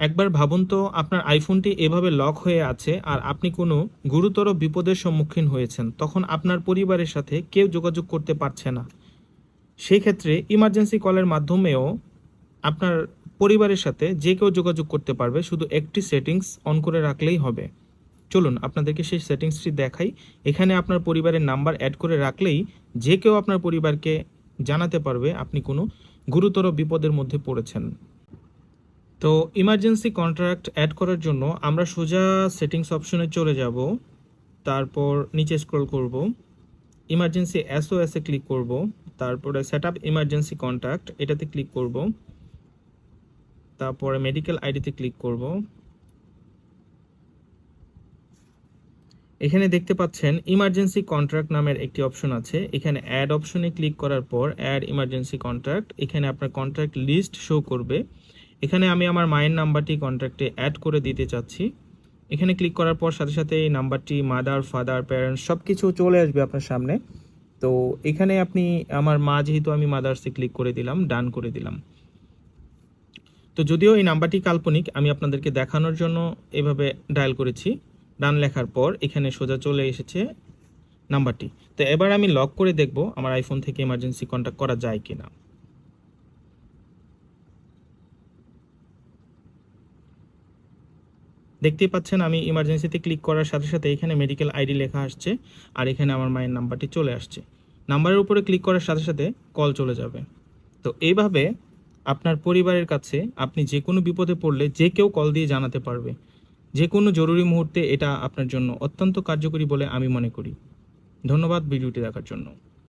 একবার ভাবুন তো, আপনার আইফোনটি এভাবে লক হয়ে আছে আর আপনি কোনো গুরুতর বিপদের সম্মুখীন হয়েছেন, তখন আপনার পরিবারের সাথে কেউ যোগাযোগ করতে পারছে না। সেই ক্ষেত্রে ইমার্জেন্সি কলের মাধ্যমেও আপনার পরিবারের সাথে যে কেউ যোগাযোগ করতে পারবে, শুধু একটি সেটিংস অন করে রাখলেই হবে। চলুন আপনাদেরকে সেই সেটিংসটি দেখাই। এখানে আপনার পরিবারের নাম্বার অ্যাড করে রাখলেই যে কেউ আপনার পরিবারকে জানাতে পারবে আপনি কোনো গুরুতর বিপদের মধ্যে পড়েছেন। তো ইমার্জেন্সি কন্ট্রাক্ট অ্যাড করার জন্য আমরা সোজা সেটিংস অপশনে চলে যাব, তারপর নিচে স্ক্রল করব, ইমার্জেন্সি এসওএস এ ক্লিক করব, তারপরে সেট আপ ইমার্জেন্সি কন্ট্যাক্ট এটাতে ক্লিক করব, তারপরে মেডিকেল আইডিতে ক্লিক করব। এখানে দেখতে পাচ্ছেন ইমার্জেন্সি কন্ট্রাক্ট নামের একটি অপশন আছে। এখানে অ্যাড অপশনে ক্লিক করার পর অ্যাড ইমার্জেন্সি কন্ট্রাক্ট, এখানে আপনার কন্ট্রাক্ট লিস্ট শো করবে। এখানে আমি আমার মায়ের নাম্বারটি কন্ট্রাক্টে অ্যাড করে দিতে চাচ্ছি। এখানে ক্লিক করার পর সাথে সাথে এই নাম্বারটি মাদার, ফাদার, প্যারেন্টস সব কিছু চলে আসবে আপনার সামনে। তো এখানে আপনি আমার মা, যেহেতু আমি মাদার্সে ক্লিক করে দিলাম, ডান করে দিলাম। তো যদিও এই নাম্বারটি কাল্পনিক, আমি আপনাদেরকে দেখানোর জন্য এভাবে ডায়াল করেছি। ডান লেখার পর এখানে সোজা চলে এসেছে নাম্বারটি। তো এবার আমি লক করে দেখব আমার আইফোন থেকে ইমার্জেন্সি কন্ট্যাক্ট করা যায় কিনা। দেখতেই পাচ্ছেন আমি ইমার্জেন্সিতে ক্লিক করার সাথে সাথে এখানে মেডিকেল আইডি লেখা আসছে আর এখানে আমার মায়ের নাম্বারটি চলে আসছে। নাম্বারের উপরে ক্লিক করার সাথে সাথে কল চলে যাবে। তো এইভাবে আপনার পরিবারের কাছে আপনি যে কোনো বিপদে পড়লে যে কেউ কল দিয়ে জানাতে পারবে। যে কোনো জরুরি মুহূর্তে এটা আপনার জন্য অত্যন্ত কার্যকরী বলে আমি মনে করি। ধন্যবাদ ভিডিওটি দেখার জন্য।